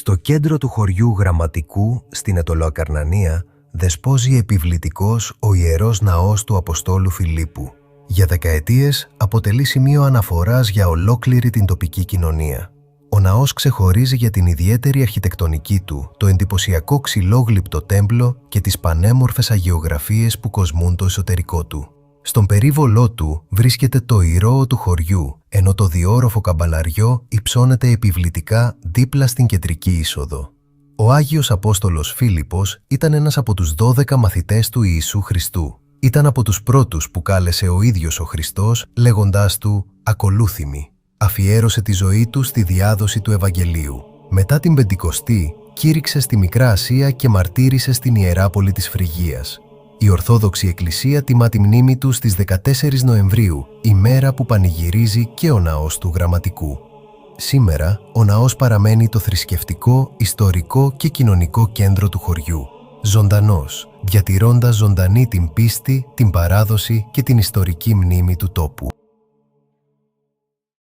Στο κέντρο του χωριού Γραμματικού, στην Αιτωλοακαρνανία, δεσπόζει επιβλητικός ο Ιερός Ναός του Αποστόλου Φιλίππου. Για δεκαετίες αποτελεί σημείο αναφοράς για ολόκληρη την τοπική κοινωνία. Ο ναός ξεχωρίζει για την ιδιαίτερη αρχιτεκτονική του, το εντυπωσιακό ξυλόγλυπτο τέμπλο και τις πανέμορφες αγιογραφίες που κοσμούν το εσωτερικό του. Στον περίβολό του βρίσκεται το ηρώο του χωριού, ενώ το διόροφο καμπαναριό υψώνεται επιβλητικά δίπλα στην κεντρική είσοδο. Ο Άγιος Απόστολος Φίλιππος ήταν ένας από τους 12 μαθητές του Ιησού Χριστού. Ήταν από τους πρώτους που κάλεσε ο ίδιος ο Χριστός, λέγοντάς του «Ακολούθη μη». Αφιέρωσε τη ζωή του στη διάδοση του Ευαγγελίου. Μετά την Πεντηκοστή, κήρυξε στη Μικρά Ασία και μαρτύρησε στην Ιεράπολη της Φρυγίας. Η Ορθόδοξη Εκκλησία τιμά τη μνήμη του στις 14 Νοεμβρίου, ημέρα που πανηγυρίζει και ο ναός του Γραμματικού. Σήμερα, ο ναός παραμένει το θρησκευτικό, ιστορικό και κοινωνικό κέντρο του χωριού. Ζωντανός, διατηρώντας ζωντανή την πίστη, την παράδοση και την ιστορική μνήμη του τόπου.